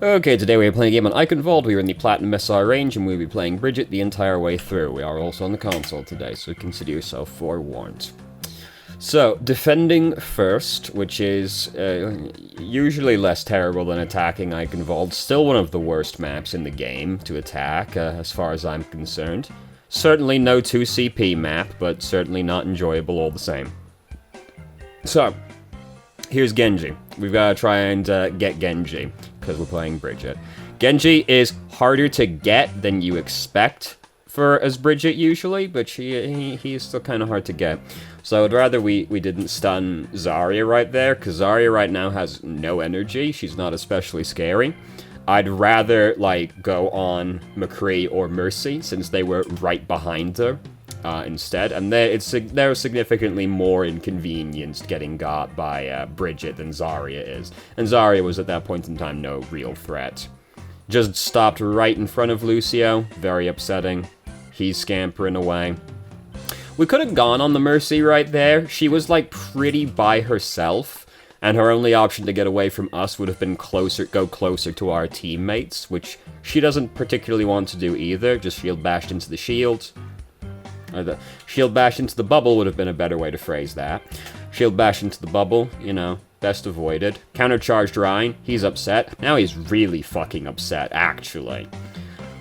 Okay, today we are playing a game on VoD. We are in the Platinum SR range, and we'll be playing Brigitte the entire way through. We are also on the console today, so consider yourself forewarned. So, defending first, which is usually less terrible than attacking VoD. Still one of the worst maps in the game to attack, as far as I'm concerned. Certainly no 2CP map, but certainly not enjoyable all the same. So, here's Genji. We've got to try and get Genji, because we're playing Brigitte. Genji is harder to get than you expect as Brigitte usually, but he is still kind of hard to get. So I'd rather we didn't stun Zarya right there, because Zarya right now has no energy. She's not especially scary. I'd rather, like, go on McCree or Mercy, since they were right behind her. Instead, and they're significantly more inconvenienced getting got by Brigitte than Zarya is. And Zarya was at that point in time no real threat. Just stopped right in front of Lucio, very upsetting. He's scampering away. We could have gone on the Mercy right there. She was like pretty by herself, and her only option to get away from us would have been go closer to our teammates, which she doesn't particularly want to do either, just shield bashed into the shield. Or the shield bash into the bubble would have been a better way to phrase that. Shield bash into the bubble, you know, best avoided. Countercharged Ryan, he's upset. Now he's really fucking upset, actually.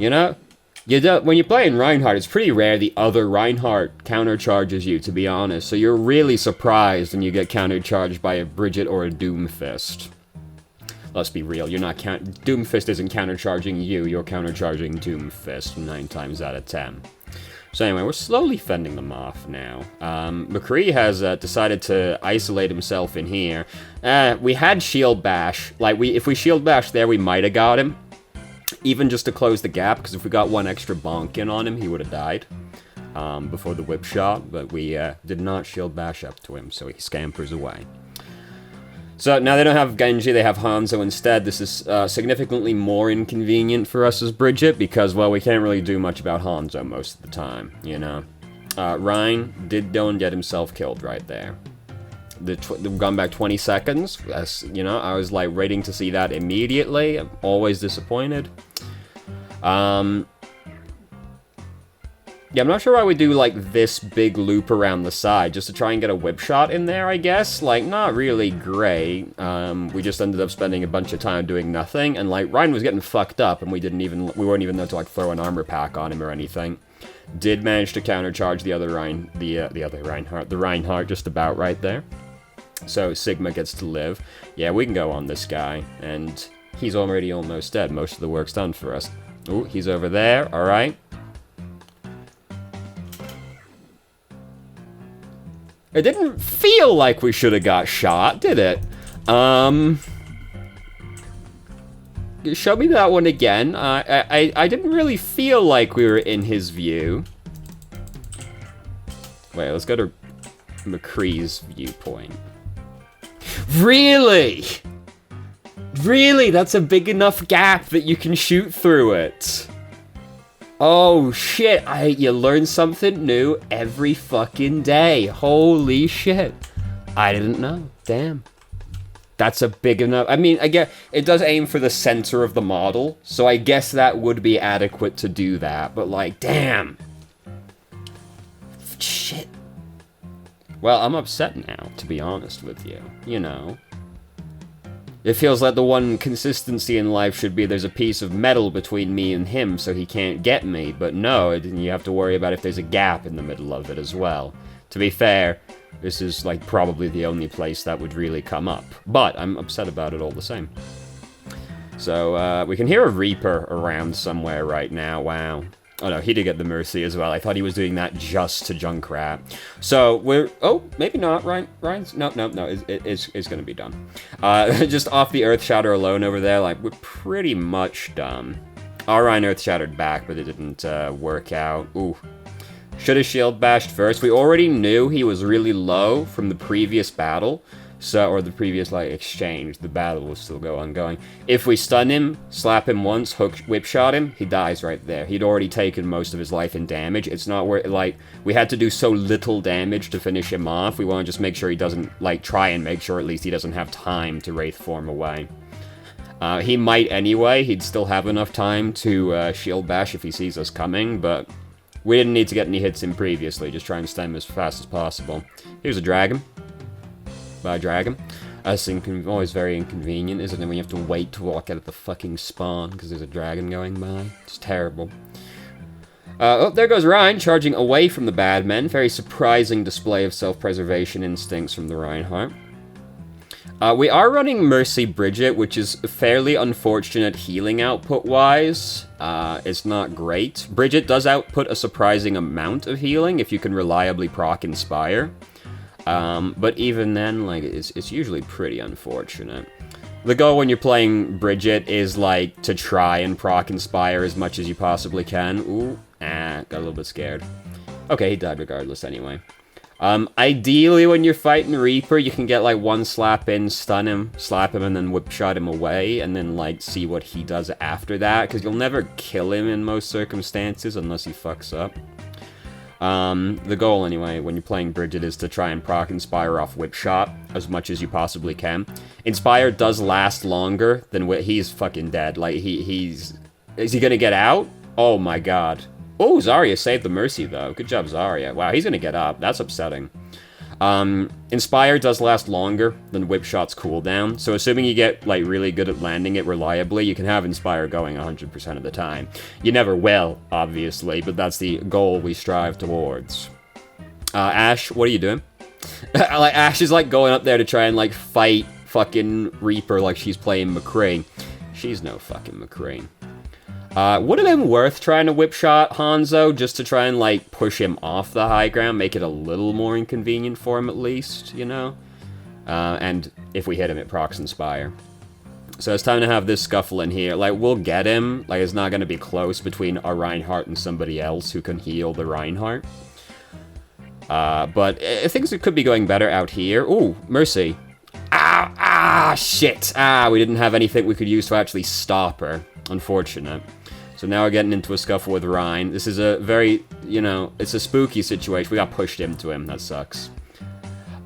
You know, when you're playing Reinhardt, it's pretty rare the other Reinhardt countercharges you, to be honest. So you're really surprised when you get countercharged by a Brigitte or a Doomfist. Let's be real, Doomfist isn't countercharging you, you're countercharging Doomfist 9 times out of 10. So anyway, we're slowly fending them off now. McCree has decided to isolate himself in here. We had shield bash. If we shield bash there, we might have got him. Even just to close the gap, because if we got one extra bonk in on him, he would have died before the whip shot. But we did not shield bash up to him, so he scampers away. So now they don't have Genji, they have Hanzo instead. This is significantly more inconvenient for us as Brigitte because, well, we can't really do much about Hanzo most of the time, you know. Ryan did go and get himself killed right there. They've gone back 20 seconds. You know, I was like waiting to see that immediately. I'm always disappointed. Yeah, I'm not sure why we do, like, this big loop around the side, just to try and get a whip shot in there, I guess. Like, not really great. We just ended up spending a bunch of time doing nothing, and, like, Ryan was getting fucked up, and we weren't even there to, like, throw an armor pack on him or anything. Did manage to countercharge the Reinhardt just about right there. So, Sigma gets to live. Yeah, we can go on this guy, and he's already almost dead. Most of the work's done for us. Ooh, he's over there, alright. It didn't feel like we should have got shot, did it? Show me that one again. I didn't really feel like we were in his view. Wait, let's go to McCree's viewpoint. Really? Really? That's a big enough gap that you can shoot through it. Oh shit, you learn something new every fucking day. Holy shit. I didn't know. Damn. That's a big enough... I mean, I guess it does aim for the center of the model, so I guess that would be adequate to do that, but like, damn. Shit. Well, I'm upset now, to be honest with you. You know. It feels like the one consistency in life should be there's a piece of metal between me and him so he can't get me, but no, you have to worry about if there's a gap in the middle of it as well. To be fair, this is like probably the only place that would really come up, but I'm upset about it all the same. So, we can hear a Reaper around somewhere right now, wow. Oh no, he did get the Mercy as well. I thought he was doing that just to Junkrat. So, oh, maybe not, Ryan's, no, it's gonna be done. Just off the Earth Shatter alone over there, like, we're pretty much done. Our Ryan Earth Shattered back, but it didn't work out. Ooh. Should have shield bashed first. We already knew he was really low from the previous battle. Or the previous, like, exchange. The battle will still go ongoing. If we stun him, slap him once, whip shot him, he dies right there. He'd already taken most of his life in damage. It's not where, like, we had to do so little damage to finish him off. We want to just make sure he doesn't, like, try and make sure at least he doesn't have time to Wraith form away. He might anyway. He'd still have enough time to shield bash if he sees us coming, but we didn't need to get any hits in previously. Just try and stem as fast as possible. Here's a dragon. Bye, dragon. That's always very inconvenient, isn't it, when you have to wait to walk out of the fucking spawn because there's a dragon going by? It's terrible. Oh, there goes Ryan, charging away from the bad men. Very surprising display of self-preservation instincts from the Reinhardt. We are running Mercy Brigitte, which is fairly unfortunate healing output-wise. It's not great. Brigitte does output a surprising amount of healing if you can reliably proc Inspire. But even then, like, it's usually pretty unfortunate. The goal when you're playing Brigitte is, like, to try and proc Inspire as much as you possibly can. Ooh, got a little bit scared. Okay, he died regardless anyway. Ideally, when you're fighting Reaper, you can get, like, one slap in, stun him, slap him, and then whip shot him away, and then, like, see what he does after that, because you'll never kill him in most circumstances unless he fucks up. The goal, anyway, when you're playing Brigitte is to try and proc Inspire off whip shot as much as you possibly can. Inspire does last longer than he's fucking dead. Like, is he gonna get out? Oh my god. Oh, Zarya saved the Mercy, though. Good job, Zarya. Wow, he's gonna get up. That's upsetting. Inspire does last longer than Whip Shot's cooldown, so assuming you get, like, really good at landing it reliably, you can have Inspire going 100% of the time. You never will, obviously, but that's the goal we strive towards. Ashe, what are you doing? Like, Ashe is, like, going up there to try and, like, fight fucking Reaper like she's playing McCree. She's no fucking McCree. Would it have been worth trying to whip shot Hanzo just to try and, like, push him off the high ground, make it a little more inconvenient for him at least, you know? And if we hit him, it procs Inspire. So it's time to have this scuffle in here. Like, we'll get him. Like, it's not going to be close between a Reinhardt and somebody else who can heal the Reinhardt. But things could be going better out here. Ooh, Mercy. Shit. We didn't have anything we could use to actually stop her. Unfortunate. So now we're getting into a scuffle with Ryan. This is a very, you know, it's a spooky situation. We got pushed into him. That sucks.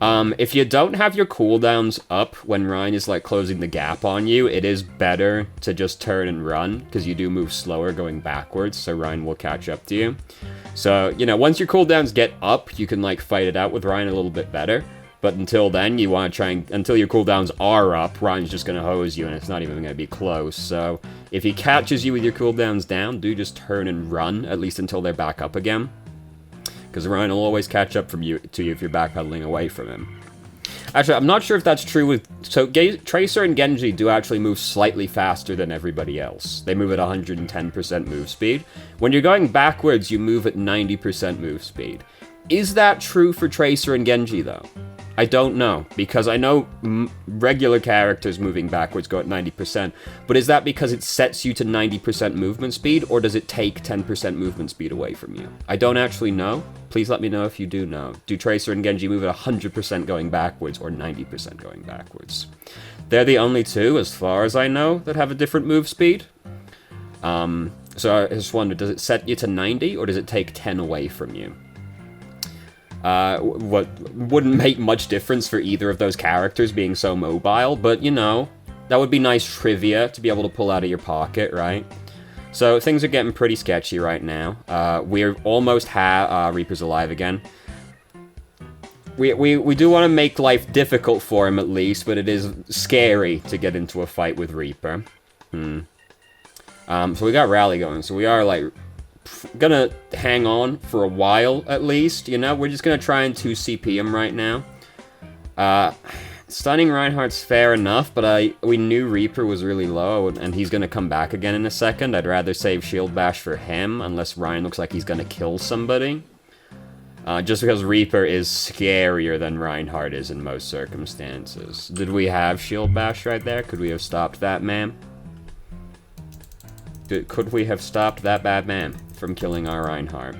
If you don't have your cooldowns up when Ryan is, like, closing the gap on you, it is better to just turn and run, because you do move slower going backwards, so Ryan will catch up to you. So, you know, once your cooldowns get up, you can, like, fight it out with Ryan a little bit better. But until then, you want to try and... Until your cooldowns are up, Ryan's just going to hose you, and it's not even going to be close. So, if he catches you with your cooldowns down, do just turn and run, at least until they're back up again. Because Ryan will always catch up to you if you're backpedaling away from him. Actually, I'm not sure if that's true with... So, Tracer and Genji do actually move slightly faster than everybody else. They move at 110% move speed. When you're going backwards, you move at 90% move speed. Is that true for Tracer and Genji, though? I don't know, because I know regular characters moving backwards go at 90%, but is that because it sets you to 90% movement speed, or does it take 10% movement speed away from you? I don't actually know. Please let me know if you do know. Do Tracer and Genji move at 100% going backwards, or 90% going backwards? They're the only two, as far as I know, that have a different move speed. So I just wonder, does it set you to 90, or does it take 10 away from you? What wouldn't make much difference for either of those characters being so mobile, but, you know, that would be nice trivia to be able to pull out of your pocket, right? So things are getting pretty sketchy right now. We're almost Reaper's alive again. We do want to make life difficult for him at least, but it is scary to get into a fight with Reaper. So we got Rally going, so we are, like, gonna hang on for a while, at least, you know? We're just gonna try and 2CP him right now. Stunning Reinhardt's fair enough, but we knew Reaper was really low, and he's gonna come back again in a second. I'd rather save Shield Bash for him, unless Ryan looks like he's gonna kill somebody. Just because Reaper is scarier than Reinhardt is in most circumstances. Did we have Shield Bash right there? Could we have stopped that man? Could we have stopped that bad man from killing our Reinhardt?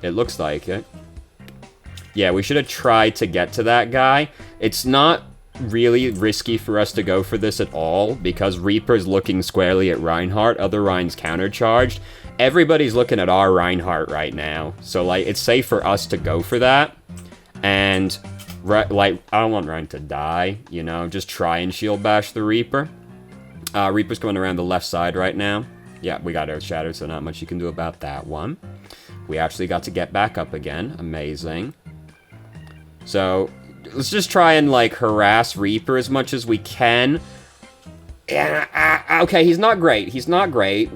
It looks like it. Yeah, we should have tried to get to that guy. It's not really risky for us to go for this at all, because Reaper's looking squarely at Reinhardt, other Rein's countercharged. Everybody's looking at our Reinhardt right now, so, like, it's safe for us to go for that. And, like, I don't want Ryan to die, you know, just try and Shield Bash the Reaper. Reaper's coming around the left side right now. Yeah, we got Earth Shattered, so not much you can do about that one. We actually got to get back up again. Amazing. So, let's just try and, like, harass Reaper as much as we can. Okay, he's not great. He's not great.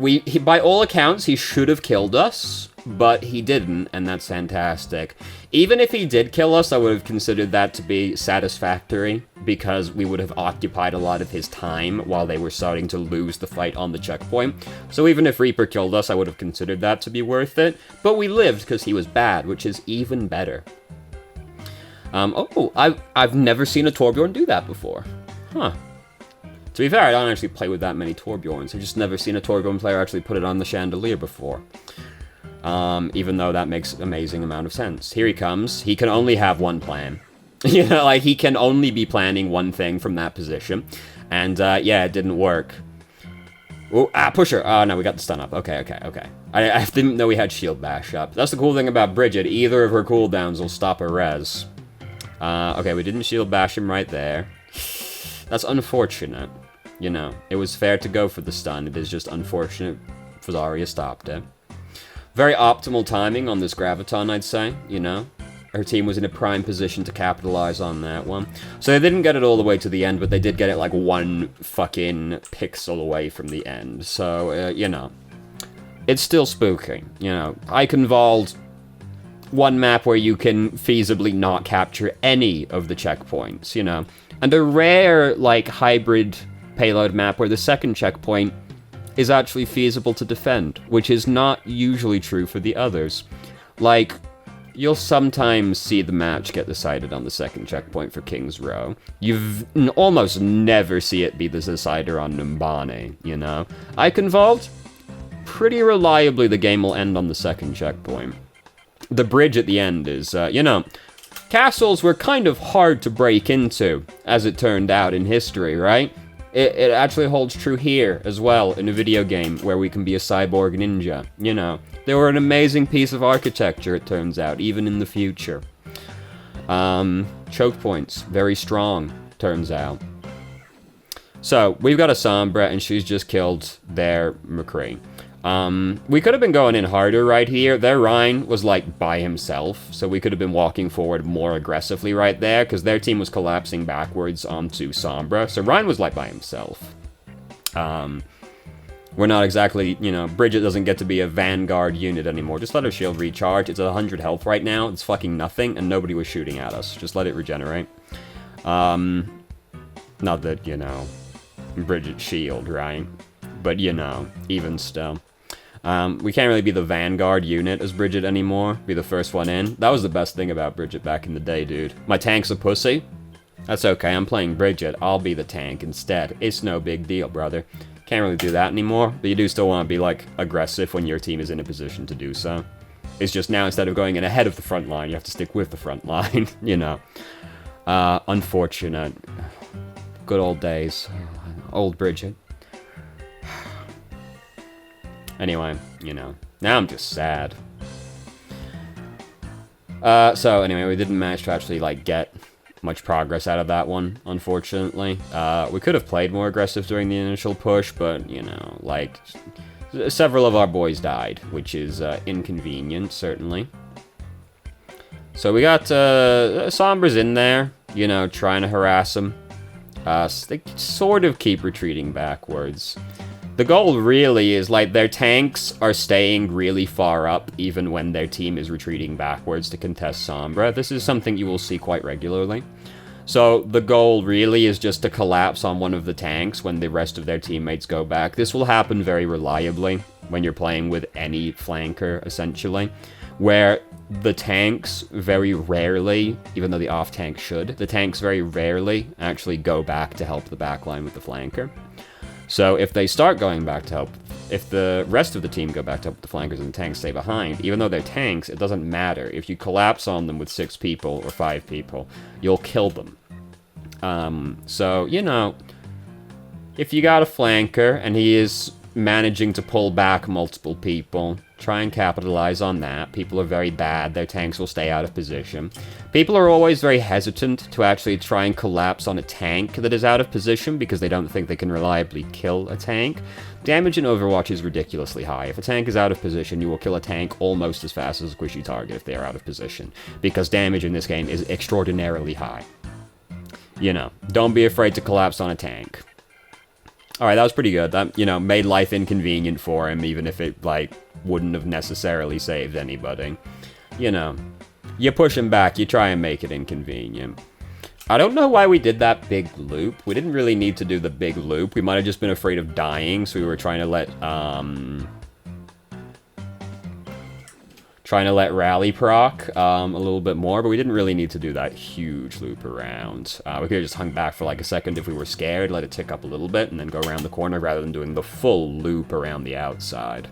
By all accounts, he should have killed us, but he didn't, and that's fantastic. Even if he did kill us, I would have considered that to be satisfactory, because we would have occupied a lot of his time while they were starting to lose the fight on the checkpoint. So even if Reaper killed us, I would have considered that to be worth it. But we lived because he was bad, which is even better. I've never seen a Torbjorn do that before. Huh. To be fair, I don't actually play with that many Torbjorns. I've just never seen a Torbjorn player actually put it on the chandelier before. Even though that makes an amazing amount of sense. Here he comes. He can only have one plan. You know, like, he can only be planning one thing from that position. And, yeah, it didn't work. Oh, pusher. Oh, no, we got the stun up. Okay. I didn't know we had shield bash up. That's the cool thing about Brigitte. Either of her cooldowns will stop a res. Okay, we didn't shield bash him right there. That's unfortunate. You know, it was fair to go for the stun. It is just unfortunate Zarya stopped it. Very optimal timing on this Graviton, I'd say, you know. Her team was in a prime position to capitalize on that one. So they didn't get it all the way to the end, but they did get it like one fucking pixel away from the end. So, you know, it's still spooky. You know, Eichenwald, one map where you can feasibly not capture any of the checkpoints, you know. And a rare, like, hybrid payload map where the second checkpoint is actually feasible to defend, which is not usually true for the others. Like, you'll sometimes see the match get decided on the second checkpoint for King's Row. You've almost never see it be the decider on Numbane, you know? Eichenwald, pretty reliably the game will end on the second checkpoint. The bridge at the end is, you know, castles were kind of hard to break into, as it turned out in history, right? It actually holds true here as well in a video game where we can be a cyborg ninja, you know. They were an amazing piece of architecture, it turns out, even in the future. Choke points, very strong, turns out. So, we've got a Sombra, and she's just killed their McCree. We could have been going in harder right here. Their Rhine was, like, by himself, so we could have been walking forward more aggressively right there, because their team was collapsing backwards onto Sombra, so Rhine was, like, by himself. We're not exactly, you know, Brigitte doesn't get to be a vanguard unit anymore. Just let her shield recharge. It's at 100 health right now. It's fucking nothing, and nobody was shooting at us. Just let it regenerate. Not that, you know, Brigitte's shield, right? But, you know, even still. We can't really be the vanguard unit as Brigitte anymore. Be the first one in. That was the best thing about Brigitte back in the day, dude. My tank's a pussy. That's okay, I'm playing Brigitte. I'll be the tank instead. It's no big deal, brother. Can't really do that anymore, but you do still want to be, like, aggressive when your team is in a position to do so. It's just now, instead of going in ahead of the front line, you have to stick with the front line, you know. Unfortunate. Good old days. Old Brigitte. Anyway, you know, now I'm just sad. So anyway, we didn't manage to actually, like, get much progress out of that one, unfortunately. We could have played more aggressive during the initial push, but, you know, like, several of our boys died, which is inconvenient, certainly. So we got Sombra's in there, you know, trying to harass them. They sort of keep retreating backwards. The goal really is, like, their tanks are staying really far up even when their team is retreating backwards to contest Sombra. This is something you will see quite regularly. So the goal really is just to collapse on one of the tanks when the rest of their teammates go back. This will happen very reliably when you're playing with any flanker, essentially, where the tanks very rarely, even though the off-tank should, the tanks very rarely actually go back to help the backline with the flanker. So if they start going back to help, if the rest of the team go back to help the flankers and the tanks stay behind, even though they're tanks, it doesn't matter. If you collapse on them with 6 people or 5 people, you'll kill them. So, you know, if you got a flanker and he is managing to pull back multiple people. Try and capitalize on that. People are very bad. Their tanks will stay out of position. People are always very hesitant to actually try and collapse on a tank that is out of position because they don't think they can reliably kill a tank. Damage in Overwatch is ridiculously high. If a tank is out of position, you will kill a tank almost as fast as a squishy target if they are out of position, because damage in this game is extraordinarily high. You know, don't be afraid to collapse on a tank. Alright, that was pretty good. That, you know, made life inconvenient for him, even if it, like, wouldn't have necessarily saved anybody. You know, you push him back, you try and make it inconvenient. I don't know why we did that big loop. We didn't really need to do the big loop. We might have just been afraid of dying, so we were trying to let Rally proc a little bit more, but we didn't really need to do that huge loop around. We could have just hung back for like a second if we were scared, let it tick up a little bit, and then go around the corner rather than doing the full loop around the outside.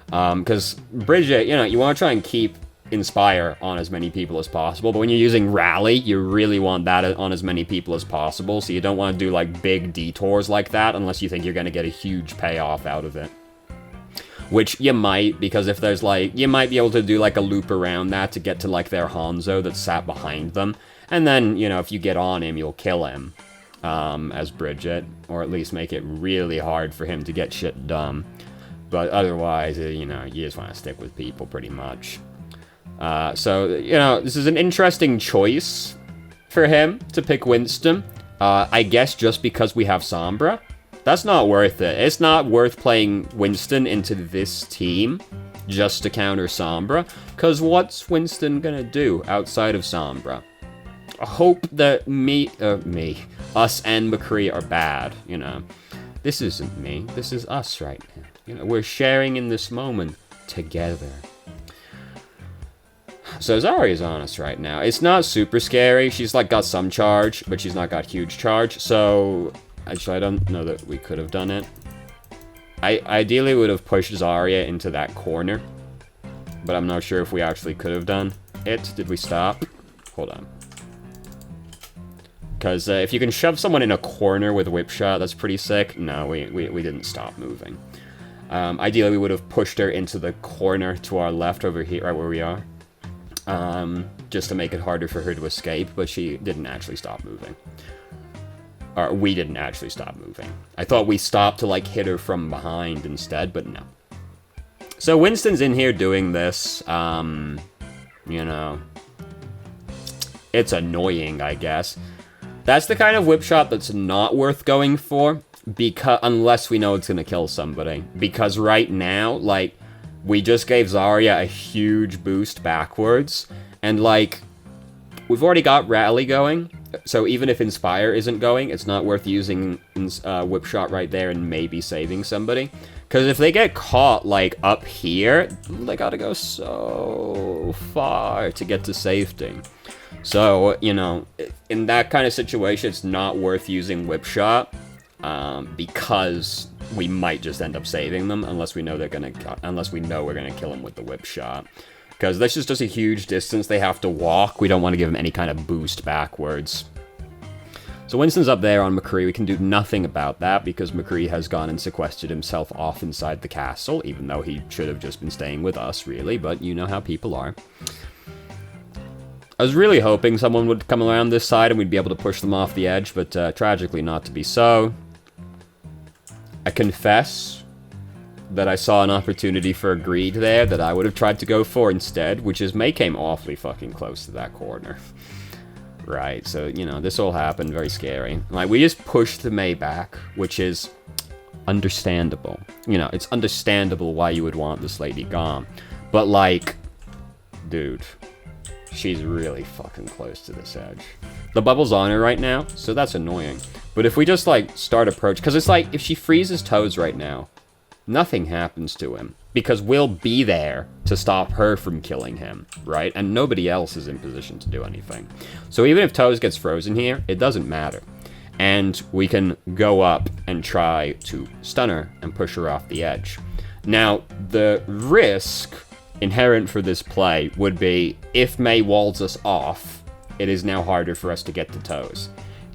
Because Brigitte, you know, you want to try and keep Inspire on as many people as possible, but when you're using Rally, you really want that on as many people as possible, so you don't want to do like big detours like that unless you think you're going to get a huge payoff out of it. Which you might, because if there's like, you might be able to do like a loop around that to get to like their Hanzo that sat behind them. And then, you know, if you get on him, you'll kill him as Brigitte, or at least make it really hard for him to get shit done. But otherwise, you know, you just want to stick with people pretty much. So, you know, this is an interesting choice for him to pick Winston. I guess just because we have Sombra. That's not worth it. It's not worth playing Winston into this team just to counter Sombra, because what's Winston gonna do outside of Sombra? I hope that us and McCree are bad, you know. This isn't me, this is us right now. You know, we're sharing in this moment together. So Zarya's on us right now. It's not super scary. She's like got some charge, but she's not got huge charge, so actually, I don't know that we could have done it. I ideally would have pushed Zarya into that corner, but I'm not sure if we actually could have done it. Did we stop? Hold on. Because if you can shove someone in a corner with a whip shot, that's pretty sick. No, we didn't stop moving. Ideally, we would have pushed her into the corner to our left over here, right where we are. Just to make it harder for her to escape, but she didn't actually stop moving. Or we didn't actually stop moving. I thought we stopped to, like, hit her from behind instead, but no. So Winston's in here doing this. You know, it's annoying, I guess. That's the kind of whip shot that's not worth going for, because unless we know it's gonna kill somebody. Because right now, like, we just gave Zarya a huge boost backwards, and, like, we've already got Rally going, so even if Inspire isn't going, it's not worth using Whip Shot right there and maybe saving somebody. Because if they get caught, like, up here, they gotta go so far to get to safety. So, you know, in that kind of situation, it's not worth using Whip Shot, because we might just end up saving them unless we know we're gonna kill them with the Whip Shot. Because this is just a huge distance they have to walk. We don't want to give them any kind of boost backwards. So Winston's up there on McCree. We can do nothing about that because McCree has gone and sequestered himself off inside the castle, even though he should have just been staying with us, really. But you know how people are. I was really hoping someone would come around this side and we'd be able to push them off the edge, but tragically not to be so. I confess that I saw an opportunity for a greed there that I would have tried to go for instead, which is Mei came awfully fucking close to that corner. Right, so, you know, this all happened, very scary. Like, we just pushed the Mei back, which is understandable. You know, it's understandable why you would want this lady gone. But, like, dude, she's really fucking close to this edge. The bubble's on her right now, so that's annoying. But if we just, like, start approach, because it's like, if she freezes Toes right now, nothing happens to him, because we'll be there to stop her from killing him, right? And nobody else is in position to do anything. So even if Toes gets frozen here, it doesn't matter. And we can go up and try to stun her and push her off the edge. Now, the risk inherent for this play would be, if Mei walls us off, it is now harder for us to get to Toes.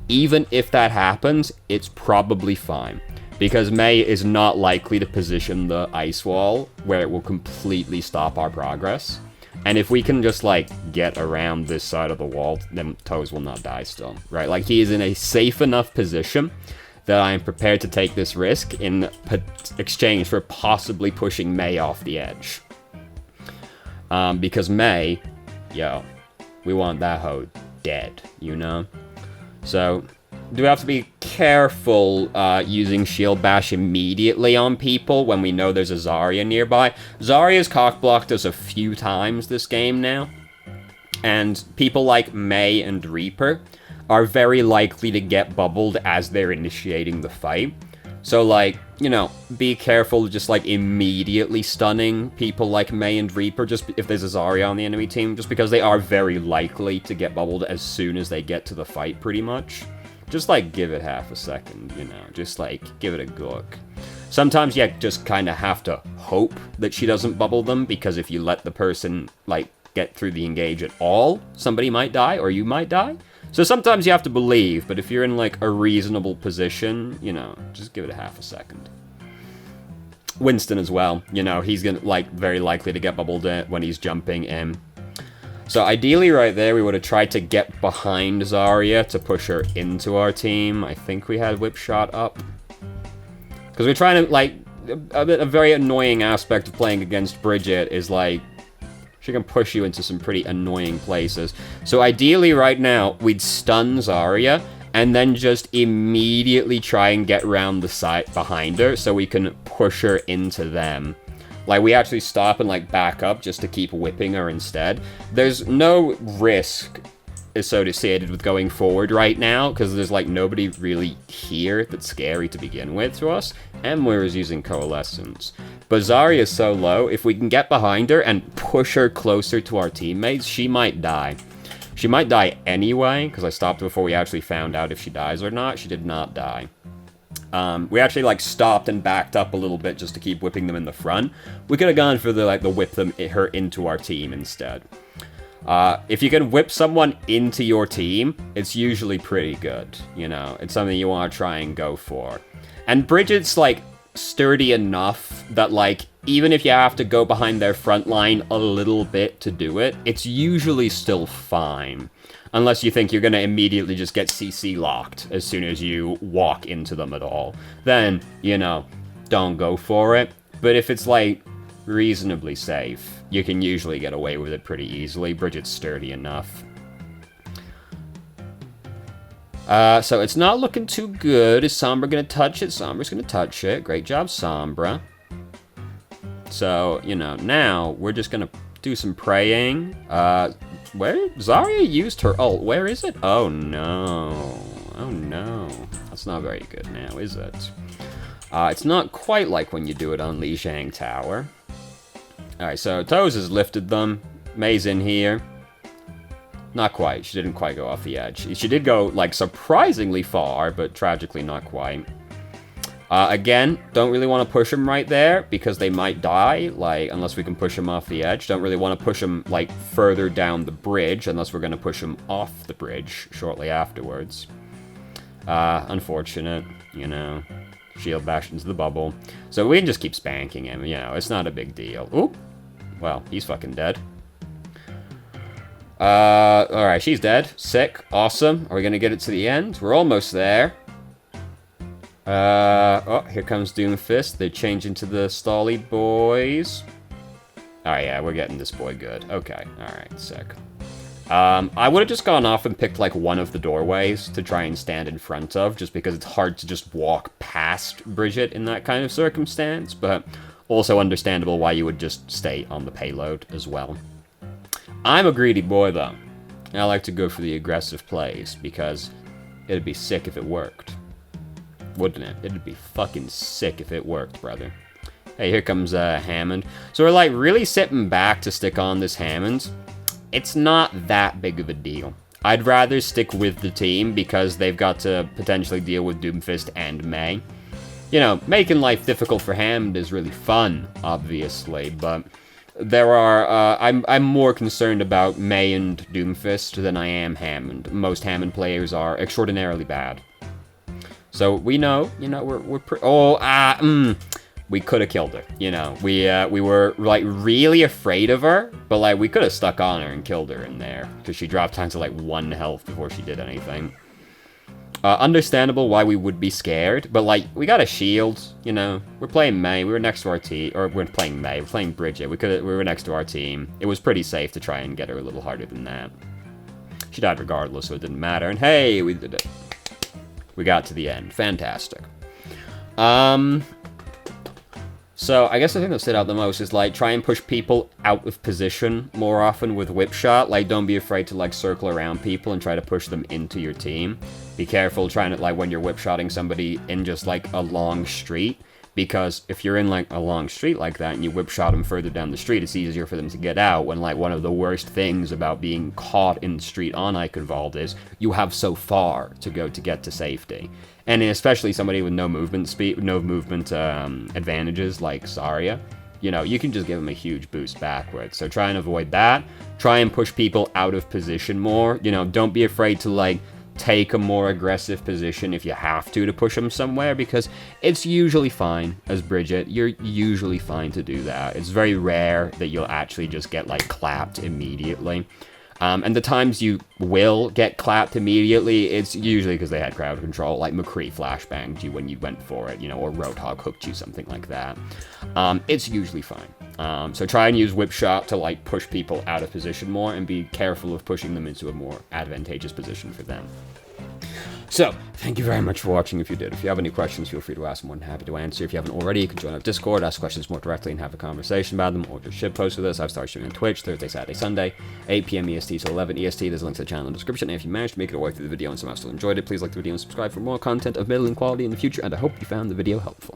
Even if that happens, it's probably fine. because Mei is not likely to position the ice wall where it will completely stop our progress. And if we can just, like, get around this side of the wall, then Toes will not die still, right? Like, he is in a safe enough position that I am prepared to take this risk in exchange for possibly pushing Mei off the edge. Because Mei, yo, we want that hoe dead, you know? So, do we have to be careful using Shield Bash immediately on people when we know there's a Zarya nearby? Zarya's cockblocked us a few times this game now, and people like Mei and Reaper are very likely to get bubbled as they're initiating the fight. So, like, you know, be careful just, like, immediately stunning people like Mei and Reaper, just if there's a Zarya on the enemy team, just because they are very likely to get bubbled as soon as they get to the fight, pretty much. Just, like, give it half a second, you know, just, like, give it a look. Sometimes you just kind of have to hope that she doesn't bubble them, because if you let the person, like, get through the engage at all, somebody might die, or you might die. So sometimes you have to believe, but if you're in, like, a reasonable position, you know, just give it a half a second. Winston as well, you know, he's gonna, like, very likely to get bubbled when he's jumping in. So ideally right there, we would have tried to get behind Zarya to push her into our team. I think we had Whip Shot up. Because we're trying to, like, a very annoying aspect of playing against Brigitte is, like, she can push you into some pretty annoying places. So ideally right now, we'd stun Zarya, and then just immediately try and get around the side behind her so we can push her into them. Like, we actually stop and, like, back up just to keep whipping her instead. There's no risk associated with going forward right now, because there's, like, nobody really here that's scary to begin with to us. And we're using Coalescence. But Zarya is so low, if we can get behind her and push her closer to our teammates, she might die. She might die anyway, because I stopped before we actually found out if she dies or not. She did not die. We actually, like, stopped and backed up a little bit just to keep whipping them in the front. We could have gone for the, like, the whip her into our team instead. If you can whip someone into your team, it's usually pretty good, you know? It's something you want to try and go for. And Bridget's, like, sturdy enough that, like, even if you have to go behind their front line a little bit to do it, it's usually still fine. Unless you think you're going to immediately just get CC locked as soon as you walk into them at all. Then, you know, don't go for it. But if it's, like, reasonably safe, you can usually get away with it pretty easily. Bridget's sturdy enough. So it's not looking too good. Is Sombra going to touch it? Sombra's going to touch it. Great job, Sombra. So, you know, now we're just going to do some praying. Where? Zarya used her ult. Where is it? Oh, no. Oh, no. That's not very good now, is it? It's not quite like when you do it on Lijiang Tower. Alright, so Toes has lifted them. Mei's in here. Not quite. She didn't quite go off the edge. She did go, like, surprisingly far, but tragically not quite. Again, don't really want to push them right there, because they might die, like, unless we can push them off the edge. Don't really want to push them, like, further down the bridge, unless we're going to push them off the bridge shortly afterwards. Unfortunate, you know. Shield bash into the bubble. So we can just keep spanking him, you know, it's not a big deal. Oop! Well, he's fucking dead. Alright, she's dead. Sick. Awesome. Are we gonna get it to the end? We're almost there. Oh, here comes Doomfist. They change into the Stolly boys. Alright, yeah, we're getting this boy good. Okay, alright, sick. I would have just gone off and picked, like, one of the doorways to try and stand in front of, just because it's hard to just walk past Brigitte in that kind of circumstance, but also understandable why you would just stay on the payload as well. I'm a greedy boy, though. And I like to go for the aggressive plays, because it'd be sick if it worked. Wouldn't it? It'd be fucking sick if it worked, brother. Hey, here comes Hammond. So we're, like, really sitting back to stick on this Hammond. It's not that big of a deal. I'd rather stick with the team because they've got to potentially deal with Doomfist and Mei. You know, making life difficult for Hammond is really fun, obviously, but there are, I'm more concerned about Mei and Doomfist than I am Hammond. Most Hammond players are extraordinarily bad. So we know, you know, we could have killed her, you know. We were, like, really afraid of her, but, like, we could have stuck on her and killed her in there, because she dropped down to, like, 1 health before she did anything. Understandable why we would be scared, but, like, we got a shield, you know. We're playing May, we were next to our team, or we're playing May, we're playing Brigitte, we were next to our team. It was pretty safe to try and get her a little harder than that. She died regardless, so it didn't matter, and hey, we did it. We got to the end. Fantastic. So, I guess the thing that stood out the most is, like, try and push people out of position more often with whip shot. Like, don't be afraid to, like, circle around people and try to push them into your team. Be careful trying to, like, when you're whip shotting somebody in just, like, a long street. Because if you're in, like, a long street like that and you whip shot them further down the street, it's easier for them to get out. When, like, one of the worst things about being caught in the street on Eichenwald is you have so far to go to get to safety. And especially somebody with no movement speed, no movement advantages like Zarya, you know, you can just give them a huge boost backwards. So try and avoid that. Try and push people out of position more. You know, don't be afraid to, like, take a more aggressive position if you have to push them somewhere, because it's usually fine as Brigitte. You're usually fine to do that. It's very rare that you'll actually just get, like, clapped immediately. And the times you will get clapped immediately, it's usually because they had crowd control, like McCree flashbanged you when you went for it, you know, or Roadhog hooked you, something like that. It's usually fine. So try and use whip shot to, like, push people out of position more, and be careful of pushing them into a more advantageous position for them. So, thank you very much for watching if you did. If you have any questions, feel free to ask. I'm more than happy to answer. If you haven't already, you can join our Discord, ask questions more directly, and have a conversation about them, or just shitpost with us. I've started streaming on Twitch, Thursday, Saturday, Sunday, 8 p.m. EST to 11 EST. There's a link to the channel in the description. And if you managed to make it all the way through the video and somehow still enjoyed it, please like the video and subscribe for more content of middling quality in the future, and I hope you found the video helpful.